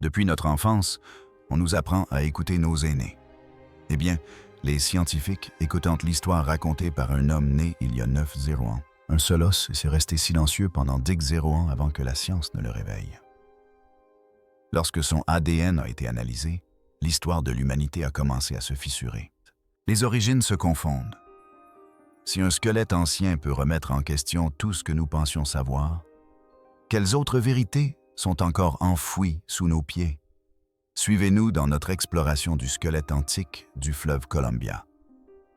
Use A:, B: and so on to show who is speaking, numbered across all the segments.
A: Depuis notre enfance, on nous apprend à écouter nos aînés. Eh bien, les scientifiques, écoutant l'histoire racontée par un homme né il y a 9 ans, un seul os s'est resté silencieux pendant 10 ans avant que la science ne le réveille. Lorsque son ADN a été analysé, l'histoire de l'humanité a commencé à se fissurer. Les origines se confondent. Si un squelette ancien peut remettre en question tout ce que nous pensions savoir, quelles autres vérités sont encore enfouies sous nos pieds? Suivez-nous dans notre exploration du squelette antique du fleuve Columbia.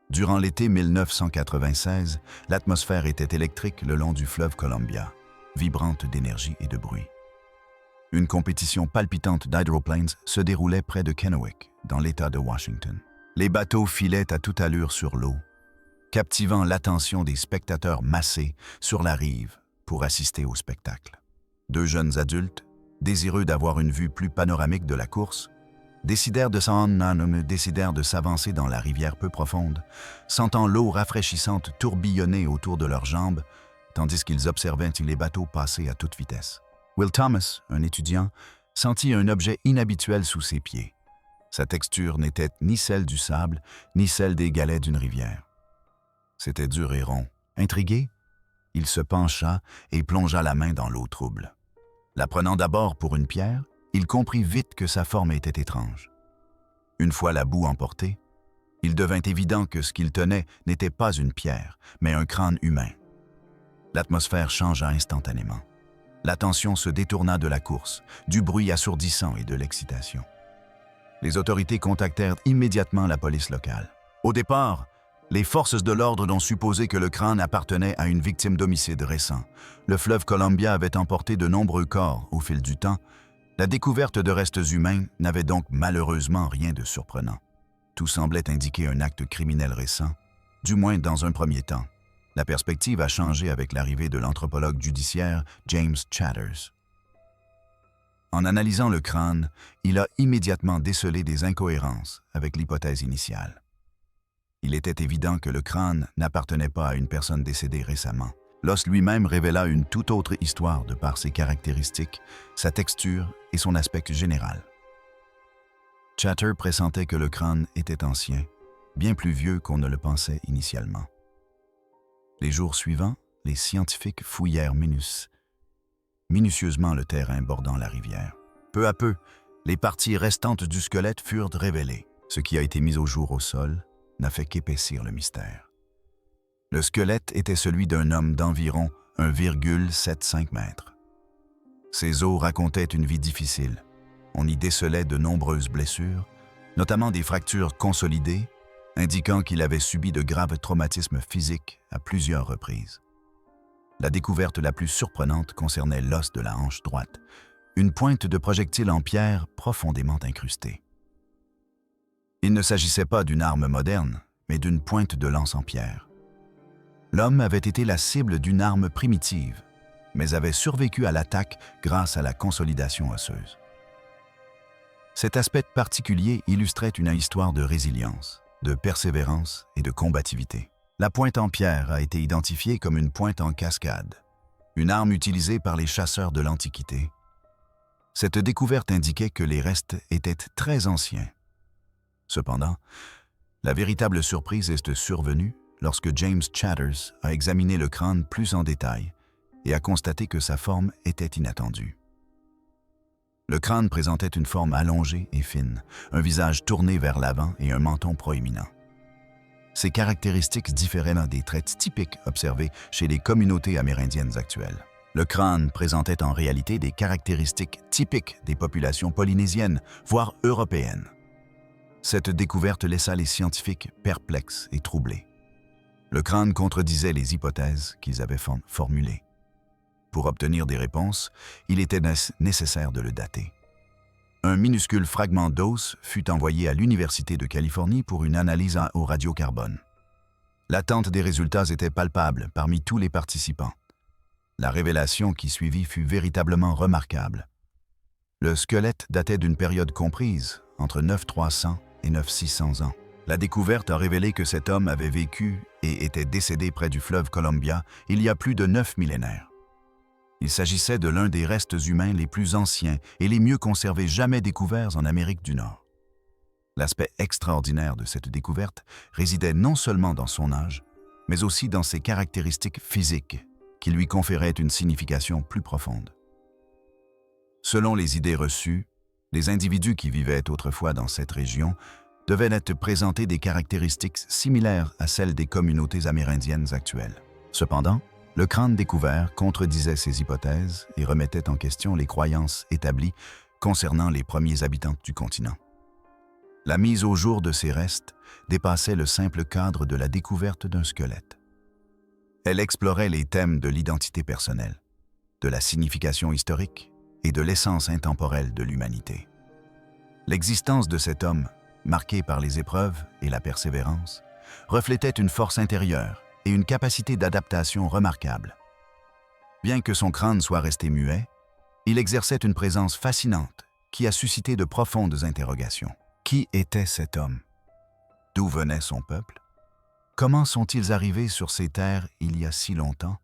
A: Durant l'été 1996, l'atmosphère était électrique le long du fleuve Columbia, vibrante d'énergie et de bruit. Une compétition palpitante d'hydroplanes se déroulait près de Kennewick, dans l'État de Washington. Les bateaux filaient à toute allure sur l'eau, captivant l'attention des spectateurs massés sur la rive pour assister au spectacle. Deux jeunes adultes, désireux d'avoir une vue plus panoramique de la course, décidèrent de s'avancer dans la rivière peu profonde, sentant l'eau rafraîchissante tourbillonner autour de leurs jambes, tandis qu'ils observaient les bateaux passer à toute vitesse. Will Thomas, un étudiant, sentit un objet inhabituel sous ses pieds. Sa texture n'était ni celle du sable, ni celle des galets d'une rivière. C'était dur et rond. Intrigué, il se pencha et plongea la main dans l'eau trouble. La prenant d'abord pour une pierre, il comprit vite que sa forme était étrange. Une fois la boue emportée, il devint évident que ce qu'il tenait n'était pas une pierre, mais un crâne humain. L'atmosphère changea instantanément. L'attention se détourna de la course, du bruit assourdissant et de l'excitation. Les autorités contactèrent immédiatement la police locale. Au départ, les forces de l'ordre ont supposé que le crâne appartenait à une victime d'homicide récent. Le fleuve Columbia avait emporté de nombreux corps au fil du temps. La découverte de restes humains n'avait donc malheureusement rien de surprenant. Tout semblait indiquer un acte criminel récent, du moins dans un premier temps. La perspective a changé avec l'arrivée de l'anthropologue judiciaire James Chatters. En analysant le crâne, il a immédiatement décelé des incohérences avec l'hypothèse initiale. Il était évident que le crâne n'appartenait pas à une personne décédée récemment. L'os lui-même révéla une toute autre histoire de par ses caractéristiques, sa texture et son aspect général. Chatter pressentait que le crâne était ancien, bien plus vieux qu'on ne le pensait initialement. Les jours suivants, les scientifiques fouillèrent minutieusement le terrain bordant la rivière. Peu à peu, les parties restantes du squelette furent révélées. Ce qui a été mis au jour au sol n'a fait qu'épaissir le mystère. Le squelette était celui d'un homme d'environ 1,75 mètres. Ses os racontaient une vie difficile. On y décelait de nombreuses blessures, notamment des fractures consolidées, indiquant qu'il avait subi de graves traumatismes physiques à plusieurs reprises. La découverte la plus surprenante concernait l'os de la hanche droite, une pointe de projectile en pierre profondément incrustée. Il ne s'agissait pas d'une arme moderne, mais d'une pointe de lance en pierre. L'homme avait été la cible d'une arme primitive, mais avait survécu à l'attaque grâce à la consolidation osseuse. Cet aspect particulier illustrait une histoire de résilience, de persévérance et de combativité. La pointe en pierre a été identifiée comme une pointe en cascade, une arme utilisée par les chasseurs de l'Antiquité. Cette découverte indiquait que les restes étaient très anciens. Cependant, la véritable surprise est survenue lorsque James Chatters a examiné le crâne plus en détail et a constaté que sa forme était inattendue. Le crâne présentait une forme allongée et fine, un visage tourné vers l'avant et un menton proéminent. Ces caractéristiques différaient des traits typiques observés chez les communautés amérindiennes actuelles. Le crâne présentait en réalité des caractéristiques typiques des populations polynésiennes, voire européennes. Cette découverte laissa les scientifiques perplexes et troublés. Le crâne contredisait les hypothèses qu'ils avaient formulées. Pour obtenir des réponses, il était nécessaire de le dater. Un minuscule fragment d'os fut envoyé à l'Université de Californie pour une analyse au radiocarbone. L'attente des résultats était palpable parmi tous les participants. La révélation qui suivit fut véritablement remarquable. Le squelette datait d'une période comprise entre 9300 et 9600 ans. La découverte a révélé que cet homme avait vécu et était décédé près du fleuve Columbia il y a plus de 9 millénaires. Il s'agissait de l'un des restes humains les plus anciens et les mieux conservés jamais découverts en Amérique du Nord. L'aspect extraordinaire de cette découverte résidait non seulement dans son âge, mais aussi dans ses caractéristiques physiques, qui lui conféraient une signification plus profonde. Selon les idées reçues, les individus qui vivaient autrefois dans cette région devaient être présentés des caractéristiques similaires à celles des communautés amérindiennes actuelles. Cependant, le crâne découvert contredisait ces hypothèses et remettait en question les croyances établies concernant les premiers habitants du continent. La mise au jour de ces restes dépassait le simple cadre de la découverte d'un squelette. Elle explorait les thèmes de l'identité personnelle, de la signification historique et de l'essence intemporelle de l'humanité. L'existence de cet homme, marqué par les épreuves et la persévérance, reflétait une force intérieure et une capacité d'adaptation remarquable. Bien que son crâne soit resté muet, il exerçait une présence fascinante qui a suscité de profondes interrogations. Qui était cet homme? D'où venait son peuple? Comment sont-ils arrivés sur ces terres il y a si longtemps?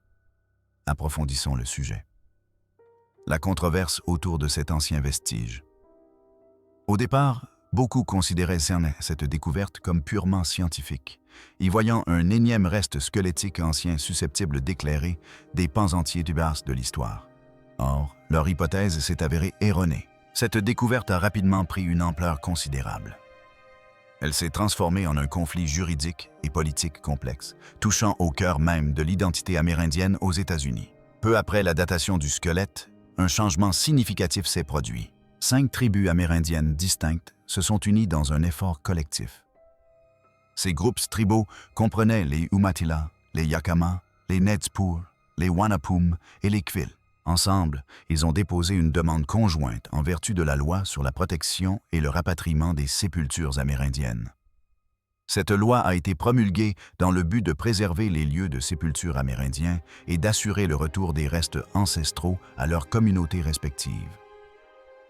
A: Approfondissons le sujet. La controverse autour de cet ancien vestige. Au départ, beaucoup considéraient cette découverte comme purement scientifique, y voyant un énième reste squelettique ancien susceptible d'éclairer des pans entiers du vaste de l'histoire. Or, leur hypothèse s'est avérée erronée. Cette découverte a rapidement pris une ampleur considérable. Elle s'est transformée en un conflit juridique et politique complexe, touchant au cœur même de l'identité amérindienne aux États-Unis. Peu après la datation du squelette, un changement significatif s'est produit. 5 tribus amérindiennes distinctes se sont unies dans un effort collectif. Ces groupes tribaux comprenaient les Umatilla, les Yakama, les Nez-Perce, les Wanapum et les Quills. Ensemble, ils ont déposé une demande conjointe en vertu de la loi sur la protection et le rapatriement des sépultures amérindiennes. Cette loi a été promulguée dans le but de préserver les lieux de sépulture amérindiens et d'assurer le retour des restes ancestraux à leurs communautés respectives.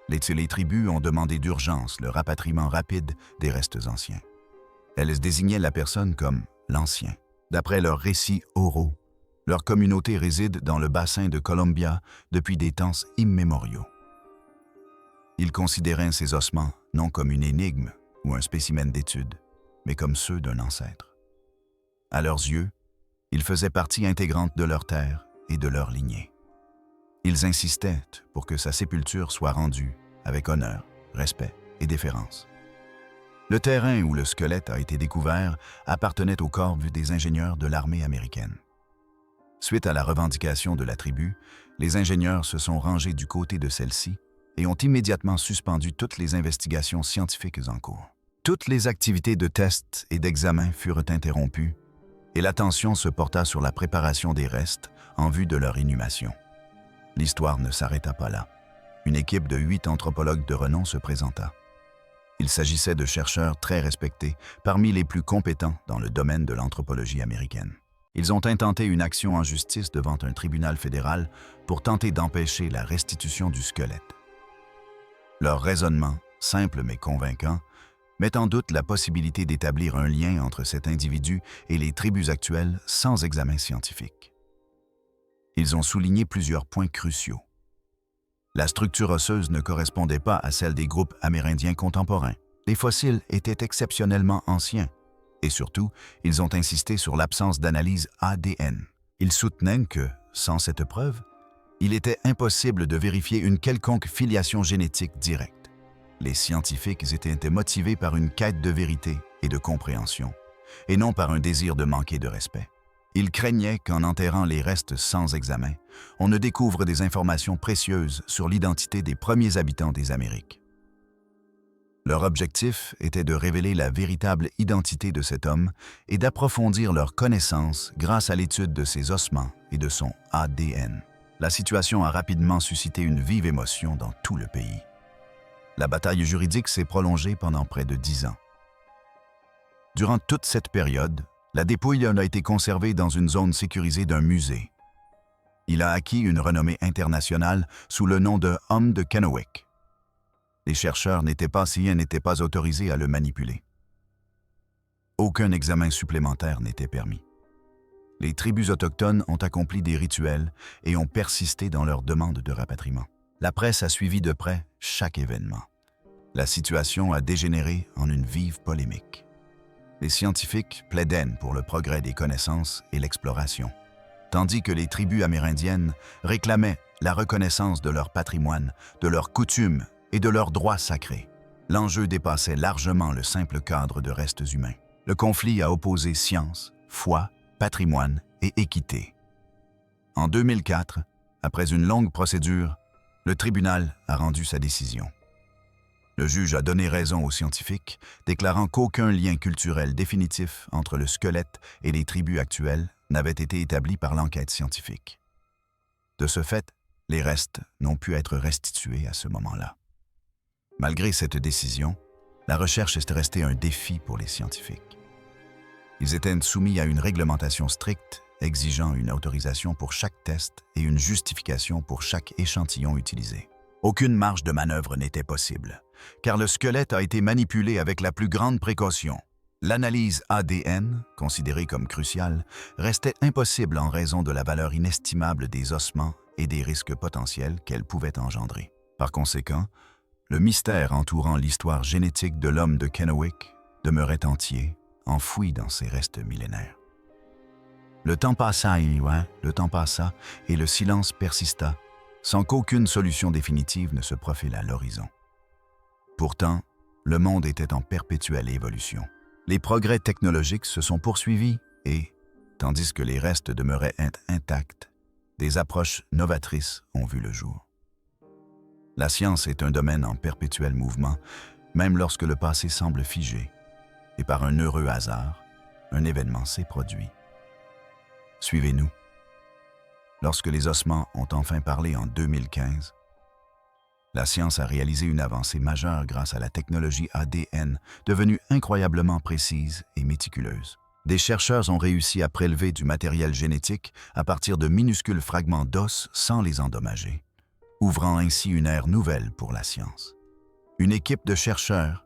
A: Les tribus ont demandé d'urgence le rapatriement rapide des restes anciens. Elles désignaient la personne comme l'ancien. D'après leurs récits oraux, leur communauté réside dans le bassin de Columbia depuis des temps immémoriaux. Ils considéraient ces ossements non comme une énigme ou un spécimen d'étude, mais comme ceux d'un ancêtre. À leurs yeux, ils faisaient partie intégrante de leur terre et de leur lignée. Ils insistaient pour que sa sépulture soit rendue avec honneur, respect et déférence. Le terrain où le squelette a été découvert appartenait au corps des ingénieurs de l'armée américaine. Suite à la revendication de la tribu, les ingénieurs se sont rangés du côté de celle-ci et ont immédiatement suspendu toutes les investigations scientifiques en cours. Toutes les activités de tests et d'examen furent interrompues et l'attention se porta sur la préparation des restes en vue de leur inhumation. L'histoire ne s'arrêta pas là. Une équipe de 8 anthropologues de renom se présenta. Il s'agissait de chercheurs très respectés, parmi les plus compétents dans le domaine de l'anthropologie américaine. Ils ont intenté une action en justice devant un tribunal fédéral pour tenter d'empêcher la restitution du squelette. Leur raisonnement, simple mais convaincant, met en doute la possibilité d'établir un lien entre cet individu et les tribus actuelles sans examen scientifique. Ils ont souligné plusieurs points cruciaux. La structure osseuse ne correspondait pas à celle des groupes amérindiens contemporains. Les fossiles étaient exceptionnellement anciens. Et surtout, ils ont insisté sur l'absence d'analyse ADN. Ils soutenaient que, sans cette preuve, il était impossible de vérifier une quelconque filiation génétique directe. Les scientifiques étaient motivés par une quête de vérité et de compréhension, et non par un désir de manquer de respect. Ils craignaient qu'en enterrant les restes sans examen, on ne découvre des informations précieuses sur l'identité des premiers habitants des Amériques. Leur objectif était de révéler la véritable identité de cet homme et d'approfondir leurs connaissances grâce à l'étude de ses ossements et de son ADN. La situation a rapidement suscité une vive émotion dans tout le pays. La bataille juridique s'est prolongée pendant près de 10 ans. Durant toute cette période, la dépouille a été conservée dans une zone sécurisée d'un musée. Il a acquis une renommée internationale sous le nom de « Homme de Kennewick ». Les chercheurs n'étaient pas autorisés à le manipuler. Aucun examen supplémentaire n'était permis. Les tribus autochtones ont accompli des rituels et ont persisté dans leur demande de rapatriement. La presse a suivi de près chaque événement. La situation a dégénéré en une vive polémique. Les scientifiques plaidaient pour le progrès des connaissances et l'exploration, tandis que les tribus amérindiennes réclamaient la reconnaissance de leur patrimoine, de leurs coutumes et de leurs droits sacrés. L'enjeu dépassait largement le simple cadre de restes humains. Le conflit a opposé science, foi, patrimoine et équité. En 2004, après une longue procédure, le tribunal a rendu sa décision. Le juge a donné raison aux scientifiques, déclarant qu'aucun lien culturel définitif entre le squelette et les tribus actuelles n'avait été établi par l'enquête scientifique. De ce fait, les restes n'ont pu être restitués à ce moment-là. Malgré cette décision, la recherche est restée un défi pour les scientifiques. Ils étaient soumis à une réglementation stricte, exigeant une autorisation pour chaque test et une justification pour chaque échantillon utilisé. Aucune marge de manœuvre n'était possible, car le squelette a été manipulé avec la plus grande précaution. L'analyse ADN, considérée comme cruciale, restait impossible en raison de la valeur inestimable des ossements et des risques potentiels qu'elle pouvait engendrer. Par conséquent, le mystère entourant l'histoire génétique de l'homme de Kennewick demeurait entier, enfoui dans ses restes millénaires. Le temps passa et le silence persista, sans qu'aucune solution définitive ne se profile à l'horizon. Pourtant, le monde était en perpétuelle évolution. Les progrès technologiques se sont poursuivis et, tandis que les restes demeuraient intacts, des approches novatrices ont vu le jour. La science est un domaine en perpétuel mouvement, même lorsque le passé semble figé, et par un heureux hasard, un événement s'est produit. Suivez-nous. Lorsque les ossements ont enfin parlé en 2015, la science a réalisé une avancée majeure grâce à la technologie ADN, devenue incroyablement précise et méticuleuse. Des chercheurs ont réussi à prélever du matériel génétique à partir de minuscules fragments d'os sans les endommager, ouvrant ainsi une ère nouvelle pour la science. Une équipe de chercheurs,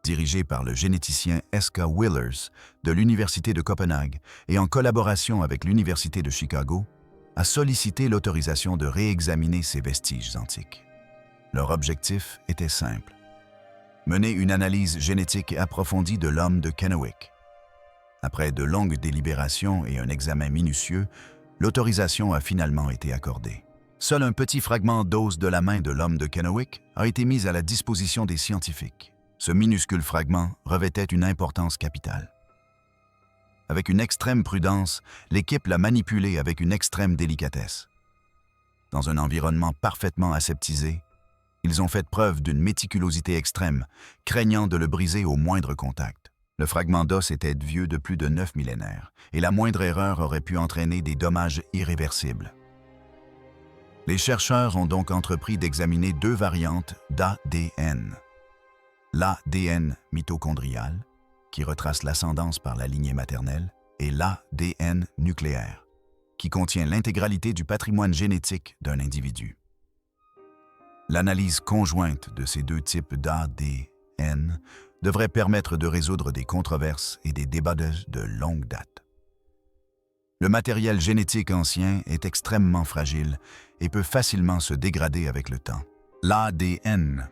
A: dirigée par le généticien S.K. Willers de l'Université de Copenhague et en collaboration avec l'Université de Chicago, a sollicité l'autorisation de réexaminer ces vestiges antiques. Leur objectif était simple: mener une analyse génétique approfondie de l'homme de Kennewick. Après de longues délibérations et un examen minutieux, l'autorisation a finalement été accordée. Seul un petit fragment d'os de la main de l'homme de Kennewick a été mis à la disposition des scientifiques. Ce minuscule fragment revêtait une importance capitale. Avec une extrême prudence, l'équipe l'a manipulé avec une extrême délicatesse. Dans un environnement parfaitement aseptisé, ils ont fait preuve d'une méticulosité extrême, craignant de le briser au moindre contact. Le fragment d'os était vieux de plus de 9 millénaires, et la moindre erreur aurait pu entraîner des dommages irréversibles. Les chercheurs ont donc entrepris d'examiner deux variantes d'ADN. L'ADN mitochondrial, qui retrace l'ascendance par la lignée maternelle, et l'ADN nucléaire, qui contient l'intégralité du patrimoine génétique d'un individu. L'analyse conjointe de ces deux types d'ADN devrait permettre de résoudre des controverses et des débats de longue date. Le matériel génétique ancien est extrêmement fragile et peut facilement se dégrader avec le temps. L'ADN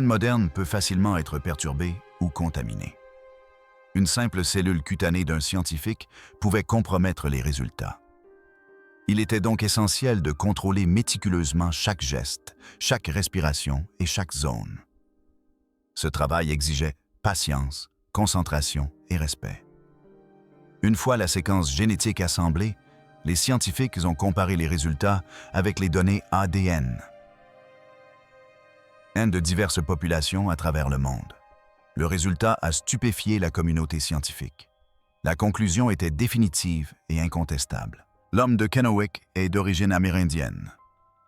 A: moderne peut facilement être perturbé ou contaminé. Une simple cellule cutanée d'un scientifique pouvait compromettre les résultats. Il était donc essentiel de contrôler méticuleusement chaque geste, chaque respiration et chaque zone. Ce travail exigeait patience, concentration et respect. Une fois la séquence génétique assemblée, les scientifiques ont comparé les résultats avec les données ADN de diverses populations à travers le monde. Le résultat a stupéfié la communauté scientifique. La conclusion était définitive et incontestable. L'homme de Kennewick est d'origine amérindienne.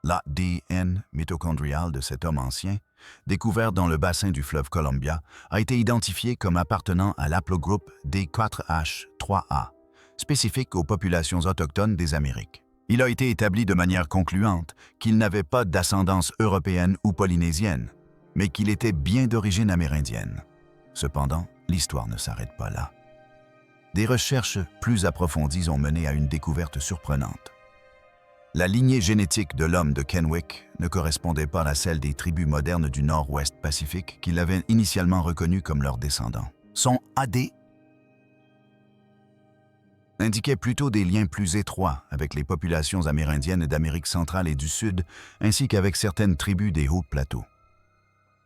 A: L'ADN mitochondrial de cet homme ancien, découvert dans le bassin du fleuve Columbia, a été identifié comme appartenant à l'aplogroupe D4H3A, spécifique aux populations autochtones des Amériques. Il a été établi de manière concluante qu'il n'avait pas d'ascendance européenne ou polynésienne, mais qu'il était bien d'origine amérindienne. Cependant, l'histoire ne s'arrête pas là. Des recherches plus approfondies ont mené à une découverte surprenante. La lignée génétique de l'homme de Kennewick ne correspondait pas à celle des tribus modernes du Nord-Ouest Pacifique qui l'avaient initialement reconnu comme leurs descendants. Son AD indiquait plutôt des liens plus étroits avec les populations amérindiennes d'Amérique centrale et du Sud, ainsi qu'avec certaines tribus des hauts plateaux.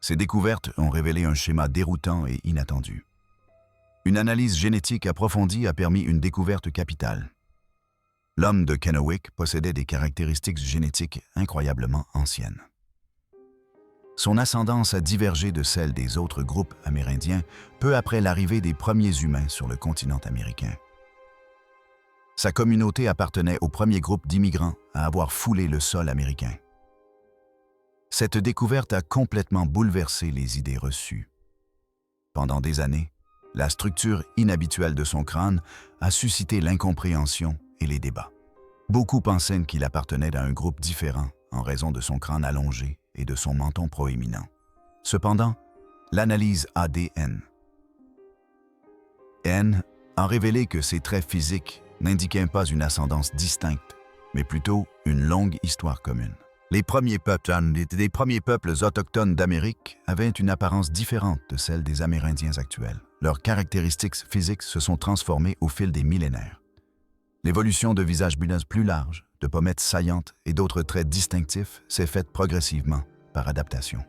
A: Ces découvertes ont révélé un schéma déroutant et inattendu. Une analyse génétique approfondie a permis une découverte capitale. L'homme de Kennewick possédait des caractéristiques génétiques incroyablement anciennes. Son ascendance a divergé de celle des autres groupes amérindiens peu après l'arrivée des premiers humains sur le continent américain. Sa communauté appartenait au premier groupe d'immigrants à avoir foulé le sol américain. Cette découverte a complètement bouleversé les idées reçues. Pendant des années, la structure inhabituelle de son crâne a suscité l'incompréhension et les débats. Beaucoup pensaient qu'il appartenait à un groupe différent en raison de son crâne allongé et de son menton proéminent. Cependant, l'analyse ADN a révélé que ses traits physiques n'indiquaient pas une ascendance distincte, mais plutôt une longue histoire commune. Les premiers peuples autochtones d'Amérique avaient une apparence différente de celle des Amérindiens actuels. Leurs caractéristiques physiques se sont transformées au fil des millénaires. L'évolution de visages plus larges, de pommettes saillantes et d'autres traits distinctifs s'est faite progressivement par adaptation.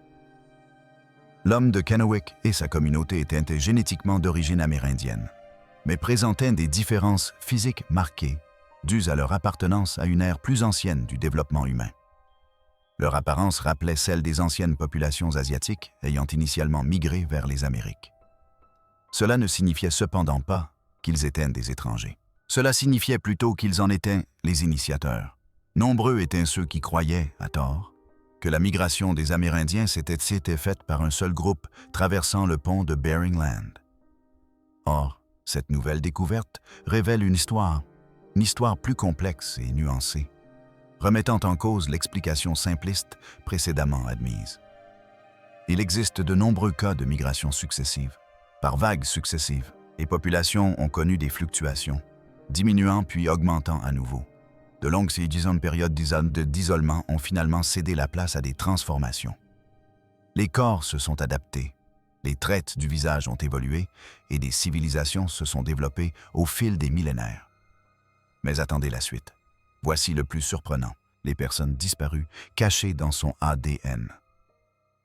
A: L'homme de Kennewick et sa communauté étaient génétiquement d'origine amérindienne, mais présentaient des différences physiques marquées dues à leur appartenance à une ère plus ancienne du développement humain. Leur apparence rappelait celle des anciennes populations asiatiques ayant initialement migré vers les Amériques. Cela ne signifiait cependant pas qu'ils étaient des étrangers. Cela signifiait plutôt qu'ils en étaient les initiateurs. Nombreux étaient ceux qui croyaient, à tort, que la migration des Amérindiens s'était faite par un seul groupe traversant le pont de Bering Land. Or, cette nouvelle découverte révèle une histoire plus complexe et nuancée, remettant en cause l'explication simpliste précédemment admise. Il existe de nombreux cas de migration successive. Par vagues successives, les populations ont connu des fluctuations, diminuant puis augmentant à nouveau. De longues périodes d'isolement ont finalement cédé la place à des transformations. Les corps se sont adaptés, les traits du visage ont évolué et des civilisations se sont développées au fil des millénaires. Mais attendez la suite. Voici le plus surprenant, les personnes disparues cachées dans son ADN.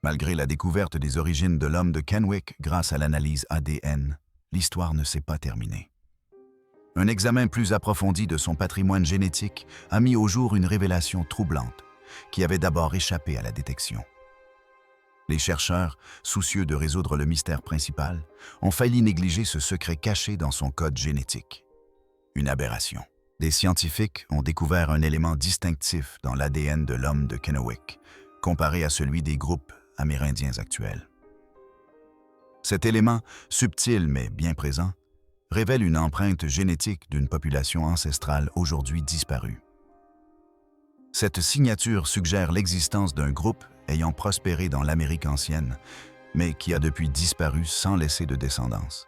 A: Malgré la découverte des origines de l'homme de Kennewick grâce à l'analyse ADN, l'histoire ne s'est pas terminée. Un examen plus approfondi de son patrimoine génétique a mis au jour une révélation troublante qui avait d'abord échappé à la détection. Les chercheurs, soucieux de résoudre le mystère principal, ont failli négliger ce secret caché dans son code génétique. Une aberration. Des scientifiques ont découvert un élément distinctif dans l'ADN de l'homme de Kennewick, comparé à celui des groupes amérindiens actuels. Cet élément, subtil mais bien présent, révèle une empreinte génétique d'une population ancestrale aujourd'hui disparue. Cette signature suggère l'existence d'un groupe ayant prospéré dans l'Amérique ancienne, mais qui a depuis disparu sans laisser de descendance.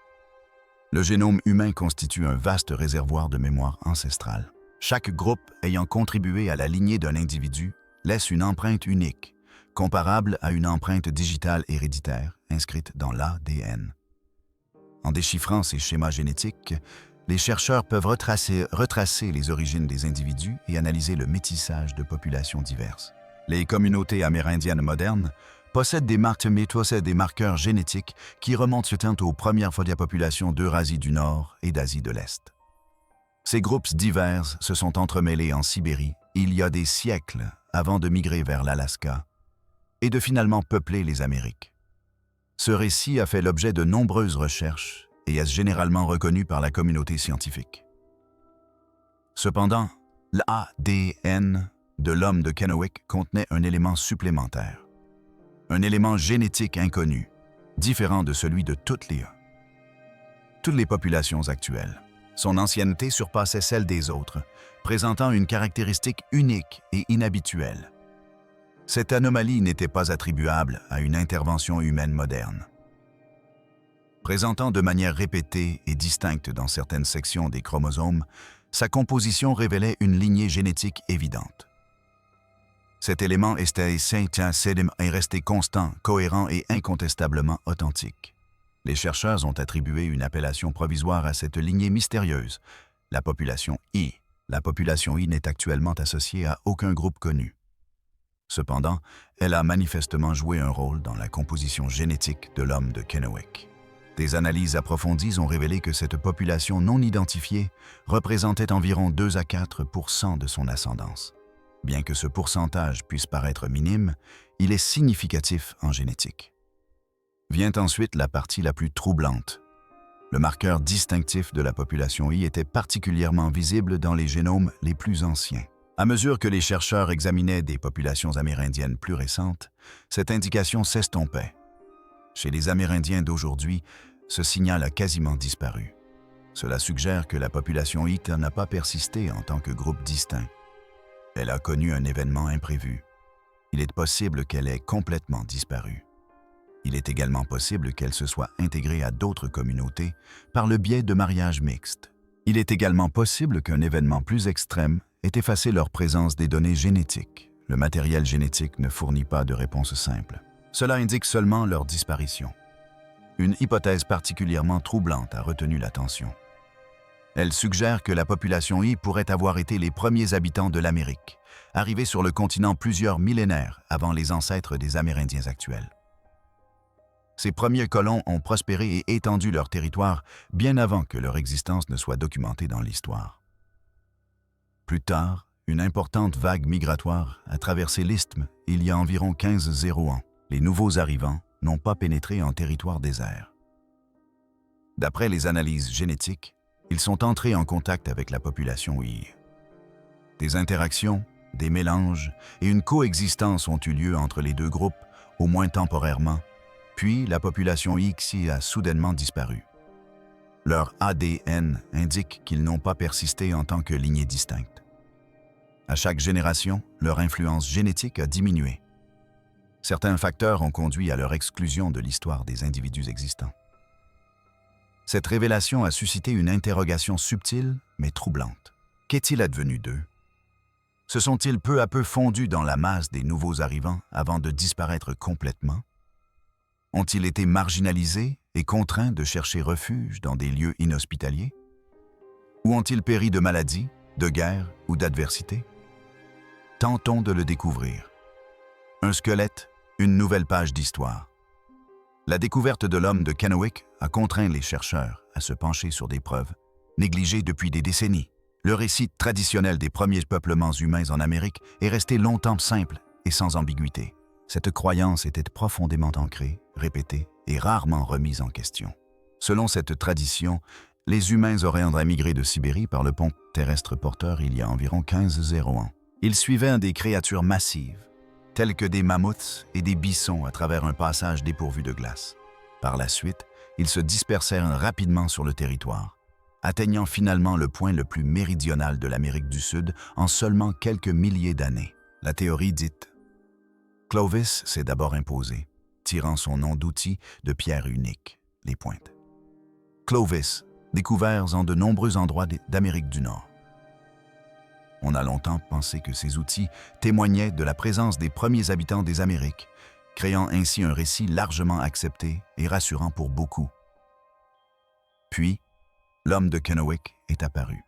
A: Le génome humain constitue un vaste réservoir de mémoire ancestrale. Chaque groupe ayant contribué à la lignée d'un individu laisse une empreinte unique, comparable à une empreinte digitale héréditaire inscrite dans l'ADN. En déchiffrant ces schémas génétiques, les chercheurs peuvent retracer les origines des individus et analyser le métissage de populations diverses. Les communautés amérindiennes modernes possèdent des marqueurs génétiques qui remontent aux premières fois de la population d'Eurasie du Nord et d'Asie de l'Est. Ces groupes divers se sont entremêlés en Sibérie il y a des siècles avant de migrer vers l'Alaska et de finalement peupler les Amériques. Ce récit a fait l'objet de nombreuses recherches et est généralement reconnu par la communauté scientifique. Cependant, l'ADN de l'homme de Kennewick contenait un élément supplémentaire, un élément génétique inconnu, différent de celui de toutes les populations actuelles. Son ancienneté surpassait celle des autres, présentant une caractéristique unique et inhabituelle. Cette anomalie n'était pas attribuable à une intervention humaine moderne. Présentant de manière répétée et distincte dans certaines sections des chromosomes, sa composition révélait une lignée génétique évidente. Cet élément est resté constant, cohérent et incontestablement authentique. Les chercheurs ont attribué une appellation provisoire à cette lignée mystérieuse, la population I. La population I n'est actuellement associée à aucun groupe connu. Cependant, elle a manifestement joué un rôle dans la composition génétique de l'homme de Kennewick. Des analyses approfondies ont révélé que cette population non identifiée représentait environ 2 à 4% de son ascendance. Bien que ce pourcentage puisse paraître minime, il est significatif en génétique. Vient ensuite la partie la plus troublante. Le marqueur distinctif de la population I était particulièrement visible dans les génomes les plus anciens. À mesure que les chercheurs examinaient des populations amérindiennes plus récentes, cette indication s'estompait. Chez les Amérindiens d'aujourd'hui, ce signal a quasiment disparu. Cela suggère que la population I n'a pas persisté en tant que groupe distinct. Elle a connu un événement imprévu. Il est possible qu'elle ait complètement disparu. Il est également possible qu'elle se soit intégrée à d'autres communautés par le biais de mariages mixtes. Il est également possible qu'un événement plus extrême ait effacé leur présence des données génétiques. Le matériel génétique ne fournit pas de réponse simple. Cela indique seulement leur disparition. Une hypothèse particulièrement troublante a retenu l'attention. Elle suggère que la population I pourrait avoir été les premiers habitants de l'Amérique, arrivés sur le continent plusieurs millénaires avant les ancêtres des Amérindiens actuels. Ces premiers colons ont prospéré et étendu leur territoire bien avant que leur existence ne soit documentée dans l'histoire. Plus tard, une importante vague migratoire a traversé l'isthme il y a environ 1500 ans. Les nouveaux arrivants n'ont pas pénétré en territoire désert. D'après les analyses génétiques, ils sont entrés en contact avec la population I. Des interactions, des mélanges et une coexistence ont eu lieu entre les deux groupes, au moins temporairement, puis la population X a soudainement disparu. Leur ADN indique qu'ils n'ont pas persisté en tant que lignée distincte. À chaque génération, leur influence génétique a diminué. Certains facteurs ont conduit à leur exclusion de l'histoire des individus existants. Cette révélation a suscité une interrogation subtile mais troublante. Qu'est-il advenu d'eux? Se sont-ils peu à peu fondus dans la masse des nouveaux arrivants avant de disparaître complètement? Ont-ils été marginalisés et contraints de chercher refuge dans des lieux inhospitaliers? Ou ont-ils péri de maladies, de guerres ou d'adversité? Tentons de le découvrir. Un squelette, une nouvelle page d'histoire. La découverte de l'homme de Kennewick a contraint les chercheurs à se pencher sur des preuves négligées depuis des décennies. Le récit traditionnel des premiers peuplements humains en Amérique est resté longtemps simple et sans ambiguïté. Cette croyance était profondément ancrée, répétée et rarement remise en question. Selon cette tradition, les humains auraient migré de Sibérie par le pont terrestre porteur il y a environ 1500 ans. Ils suivaient des créatures massives, telles que des mammouths et des bisons à travers un passage dépourvu de glace. Par la suite, ils se dispersèrent rapidement sur le territoire, atteignant finalement le point le plus méridional de l'Amérique du Sud en seulement quelques milliers d'années. La théorie dite Clovis s'est d'abord imposé, tirant son nom d'outil de pierre unique, les pointes. Clovis, découverts en de nombreux endroits d'Amérique du Nord. On a longtemps pensé que ces outils témoignaient de la présence des premiers habitants des Amériques, créant ainsi un récit largement accepté et rassurant pour beaucoup. Puis, l'homme de Kennewick est apparu.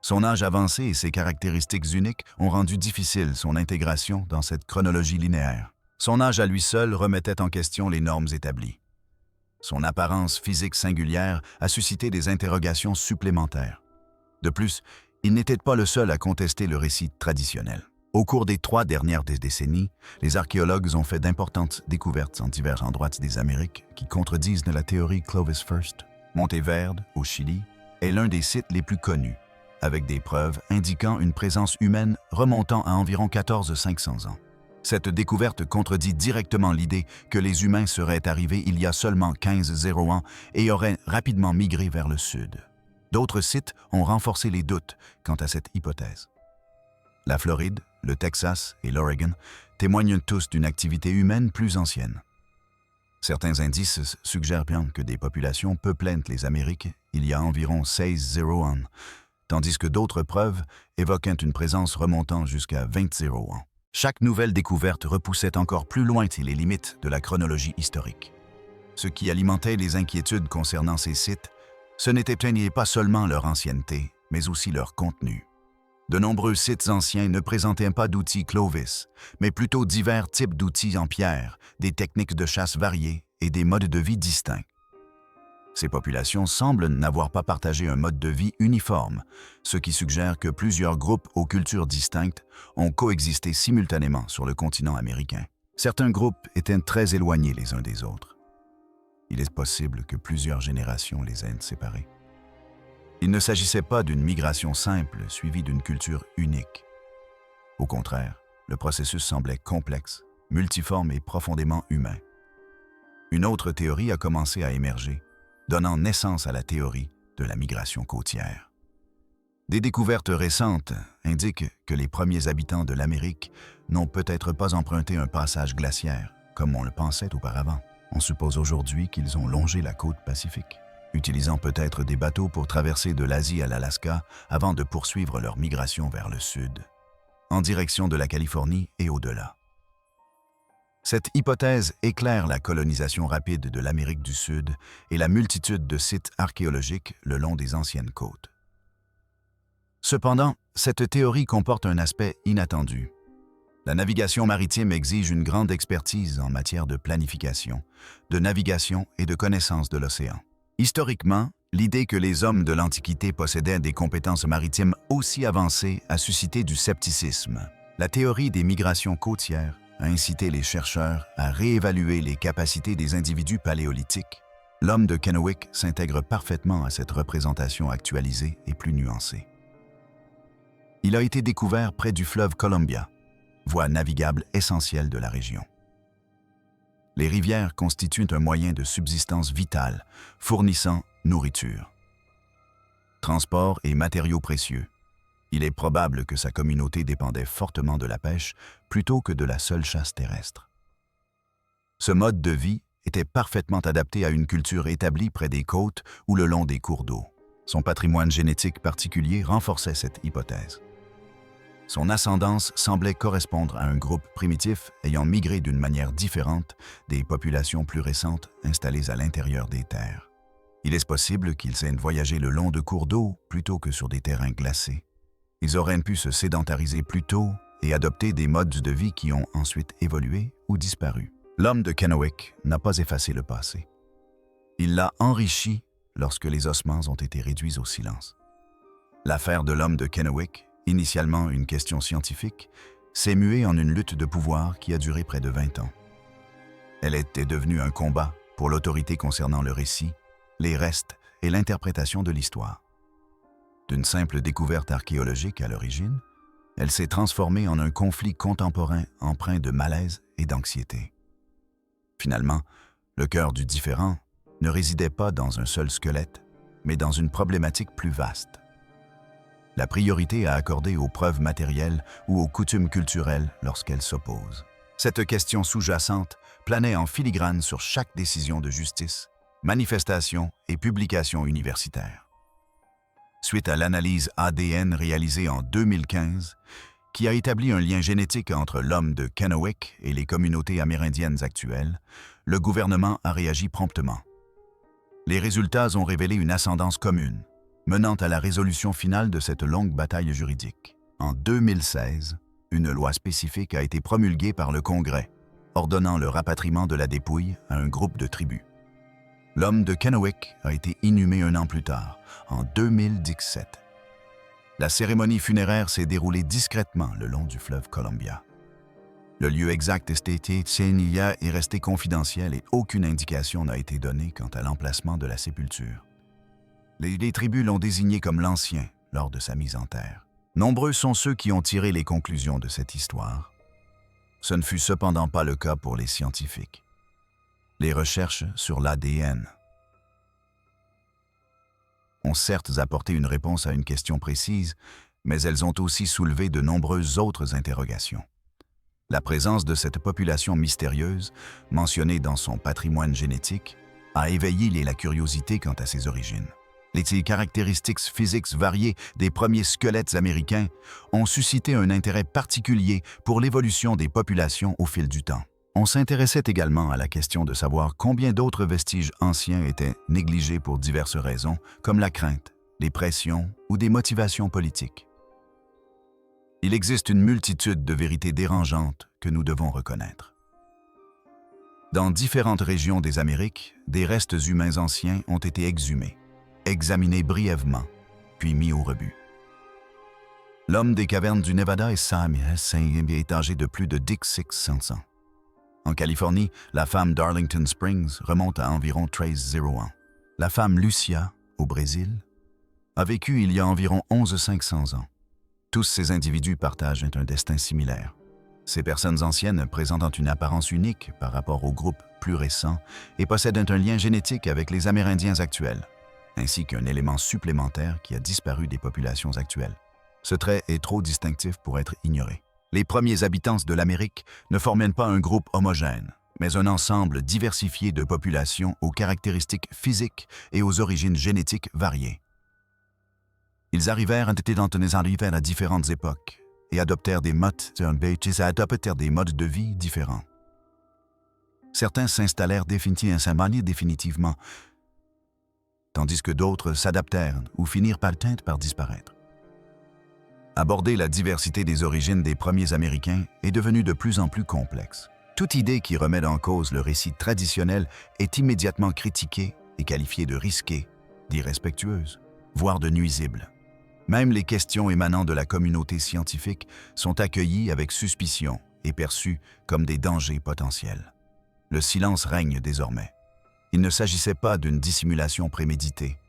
A: Son âge avancé et ses caractéristiques uniques ont rendu difficile son intégration dans cette chronologie linéaire. Son âge à lui seul remettait en question les normes établies. Son apparence physique singulière a suscité des interrogations supplémentaires. De plus, il n'était pas le seul à contester le récit traditionnel. Au cours des 3 dernières décennies, les archéologues ont fait d'importantes découvertes en divers endroits des Amériques qui contredisent la théorie Clovis First. Monteverde, au Chili, est l'un des sites les plus connus, avec des preuves indiquant une présence humaine remontant à environ 500 ans. Cette découverte contredit directement l'idée que les humains seraient arrivés il y a seulement 1500 ans et auraient rapidement migré vers le sud. D'autres sites ont renforcé les doutes quant à cette hypothèse. La Floride, le Texas et l'Oregon témoignent tous d'une activité humaine plus ancienne. Certains indices suggèrent bien que des populations peuplaient les Amériques il y a environ 1600 ans, tandis que d'autres preuves évoquent une présence remontant jusqu'à 20 ans. Chaque nouvelle découverte repoussait encore plus loin les limites de la chronologie historique. Ce qui alimentait les inquiétudes concernant ces sites, ce n'était pas seulement leur ancienneté, mais aussi leur contenu. De nombreux sites anciens ne présentaient pas d'outils Clovis, mais plutôt divers types d'outils en pierre, des techniques de chasse variées et des modes de vie distincts. Ces populations semblent n'avoir pas partagé un mode de vie uniforme, ce qui suggère que plusieurs groupes aux cultures distinctes ont coexisté simultanément sur le continent américain. Certains groupes étaient très éloignés les uns des autres. Il est possible que plusieurs générations les aient séparés. Il ne s'agissait pas d'une migration simple suivie d'une culture unique. Au contraire, le processus semblait complexe, multiforme et profondément humain. Une autre théorie a commencé à émerger, donnant naissance à la théorie de la migration côtière. Des découvertes récentes indiquent que les premiers habitants de l'Amérique n'ont peut-être pas emprunté un passage glaciaire, comme on le pensait auparavant. On suppose aujourd'hui qu'ils ont longé la côte pacifique, utilisant peut-être des bateaux pour traverser de l'Asie à l'Alaska avant de poursuivre leur migration vers le sud, en direction de la Californie et au-delà. Cette hypothèse éclaire la colonisation rapide de l'Amérique du Sud et la multitude de sites archéologiques le long des anciennes côtes. Cependant, cette théorie comporte un aspect inattendu. La navigation maritime exige une grande expertise en matière de planification, de navigation et de connaissance de l'océan. Historiquement, l'idée que les hommes de l'Antiquité possédaient des compétences maritimes aussi avancées a suscité du scepticisme. La théorie des migrations côtières a incité les chercheurs à réévaluer les capacités des individus paléolithiques. L'homme de Kennewick s'intègre parfaitement à cette représentation actualisée et plus nuancée. Il a été découvert près du fleuve Columbia, voie navigable essentielle de la région. Les rivières constituent un moyen de subsistance vital, fournissant nourriture, transport et matériaux précieux. Il est probable que sa communauté dépendait fortement de la pêche plutôt que de la seule chasse terrestre. Ce mode de vie était parfaitement adapté à une culture établie près des côtes ou le long des cours d'eau. Son patrimoine génétique particulier renforçait cette hypothèse. Son ascendance semblait correspondre à un groupe primitif ayant migré d'une manière différente des populations plus récentes installées à l'intérieur des terres. Il est possible qu'ils aient voyagé le long de cours d'eau plutôt que sur des terrains glacés. Ils auraient pu se sédentariser plus tôt et adopter des modes de vie qui ont ensuite évolué ou disparu. L'homme de Kennewick n'a pas effacé le passé. Il l'a enrichi lorsque les ossements ont été réduits au silence. L'affaire de l'homme de Kennewick, initialement une question scientifique, s'est muée en une lutte de pouvoir qui a duré près de 20 ans. Elle était devenue un combat pour l'autorité concernant le récit, les restes et l'interprétation de l'histoire. D'une simple découverte archéologique à l'origine, elle s'est transformée en un conflit contemporain empreint de malaise et d'anxiété. Finalement, le cœur du différend ne résidait pas dans un seul squelette, mais dans une problématique plus vaste. La priorité à accorder aux preuves matérielles ou aux coutumes culturelles lorsqu'elles s'opposent. Cette question sous-jacente planait en filigrane sur chaque décision de justice, manifestation et publication universitaire. Suite à l'analyse ADN réalisée en 2015, qui a établi un lien génétique entre l'homme de Kennewick et les communautés amérindiennes actuelles, le gouvernement a réagi promptement. Les résultats ont révélé une ascendance commune, menant à la résolution finale de cette longue bataille juridique. En 2016, une loi spécifique a été promulguée par le Congrès, ordonnant le rapatriement de la dépouille à un groupe de tribus. L'homme de Kennewick a été inhumé un an plus tard, en 2017. La cérémonie funéraire s'est déroulée discrètement le long du fleuve Columbia. Le lieu exact est resté confidentiel et aucune indication n'a été donnée quant à l'emplacement de la sépulture. Les tribus l'ont désigné comme l'ancien lors de sa mise en terre. Nombreux sont ceux qui ont tiré les conclusions de cette histoire. Ce ne fut cependant pas le cas pour les scientifiques. Les recherches sur l'ADN ont certes apporté une réponse à une question précise, mais elles ont aussi soulevé de nombreuses autres interrogations. La présence de cette population mystérieuse, mentionnée dans son patrimoine génétique, a éveillé la curiosité quant à ses origines. Les caractéristiques physiques variées des premiers squelettes américains ont suscité un intérêt particulier pour l'évolution des populations au fil du temps. On s'intéressait également à la question de savoir combien d'autres vestiges anciens étaient négligés pour diverses raisons, comme la crainte, les pressions ou des motivations politiques. Il existe une multitude de vérités dérangeantes que nous devons reconnaître. Dans différentes régions des Amériques, des restes humains anciens ont été exhumés, examinés brièvement, puis mis au rebut. L'homme des cavernes du Nevada est âgé de plus de 600 ans. En Californie, la femme d'Arlington Springs remonte à environ 1301. La femme Lucia, au Brésil, a vécu il y a environ 500 ans. Tous ces individus partagent un destin similaire. Ces personnes anciennes présentent une apparence unique par rapport aux groupes plus récents et possèdent un lien génétique avec les Amérindiens actuels, ainsi qu'un élément supplémentaire qui a disparu des populations actuelles. Ce trait est trop distinctif pour être ignoré. Les premiers habitants de l'Amérique ne formaient pas un groupe homogène, mais un ensemble diversifié de populations aux caractéristiques physiques et aux origines génétiques variées. Ils arrivèrent à différentes époques et adoptèrent des modes de vie différents. Certains s'installèrent définitivement, tandis que d'autres s'adaptèrent ou finirent par disparaître. Aborder la diversité des origines des premiers Américains est devenu de plus en plus complexe. Toute idée qui remet en cause le récit traditionnel est immédiatement critiquée et qualifiée de risquée, d'irrespectueuse, voire de nuisible. Même les questions émanant de la communauté scientifique sont accueillies avec suspicion et perçues comme des dangers potentiels. Le silence règne désormais. Il ne s'agissait pas d'une dissimulation préméditée.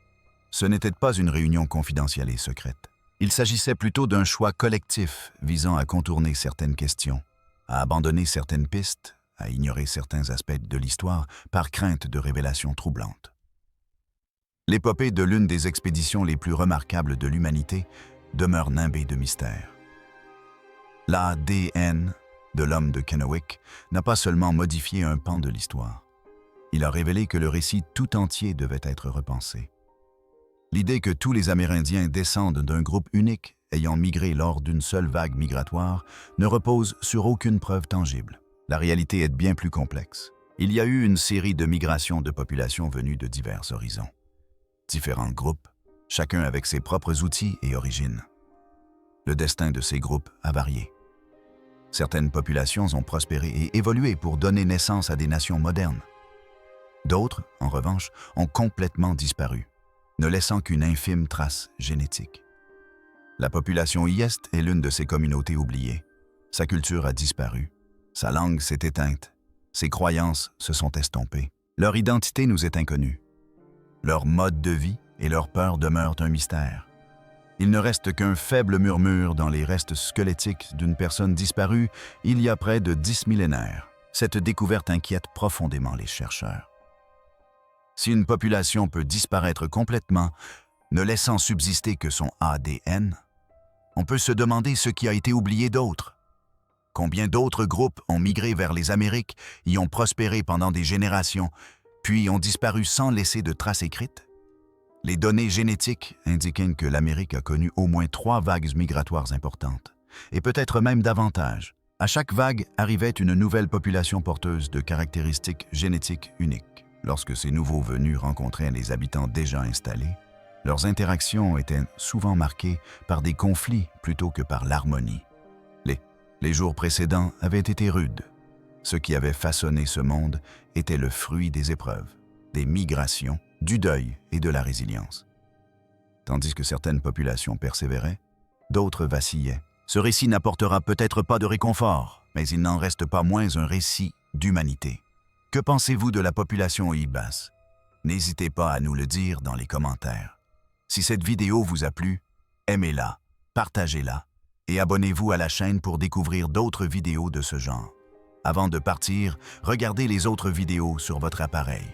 A: Ce n'était pas une réunion confidentielle et secrète. Il s'agissait plutôt d'un choix collectif visant à contourner certaines questions, à abandonner certaines pistes, à ignorer certains aspects de l'histoire par crainte de révélations troublantes. L'épopée de l'une des expéditions les plus remarquables de l'humanité demeure nimbée de mystères. L'ADN de l'homme de Kennewick n'a pas seulement modifié un pan de l'histoire. Il a révélé que le récit tout entier devait être repensé. L'idée que tous les Amérindiens descendent d'un groupe unique ayant migré lors d'une seule vague migratoire ne repose sur aucune preuve tangible. La réalité est bien plus complexe. Il y a eu une série de migrations de populations venues de divers horizons. Différents groupes, chacun avec ses propres outils et origines. Le destin de ces groupes a varié. Certaines populations ont prospéré et évolué pour donner naissance à des nations modernes. D'autres, en revanche, ont complètement disparu, ne laissant qu'une infime trace génétique. La population Iest est l'une de ces communautés oubliées. Sa culture a disparu, sa langue s'est éteinte, ses croyances se sont estompées. Leur identité nous est inconnue. Leur mode de vie et leur peur demeurent un mystère. Il ne reste qu'un faible murmure dans les restes squelettiques d'une personne disparue il y a près de 10 millénaires. Cette découverte inquiète profondément les chercheurs. Si une population peut disparaître complètement, ne laissant subsister que son ADN, on peut se demander ce qui a été oublié d'autres. Combien d'autres groupes ont migré vers les Amériques, y ont prospéré pendant des générations, puis ont disparu sans laisser de traces écrites? Les données génétiques indiquent que l'Amérique a connu au moins 3 vagues migratoires importantes, et peut-être même davantage. À chaque vague arrivait une nouvelle population porteuse de caractéristiques génétiques uniques. Lorsque ces nouveaux venus rencontraient les habitants déjà installés, leurs interactions étaient souvent marquées par des conflits plutôt que par l'harmonie. Les jours précédents avaient été rudes. Ce qui avait façonné ce monde était le fruit des épreuves, des migrations, du deuil et de la résilience. Tandis que certaines populations persévéraient, d'autres vacillaient. Ce récit n'apportera peut-être pas de réconfort, mais il n'en reste pas moins un récit d'humanité. Que pensez-vous de la population Ibas? N'hésitez pas à nous le dire dans les commentaires. Si cette vidéo vous a plu, aimez-la, partagez-la et abonnez-vous à la chaîne pour découvrir d'autres vidéos de ce genre. Avant de partir, regardez les autres vidéos sur votre appareil.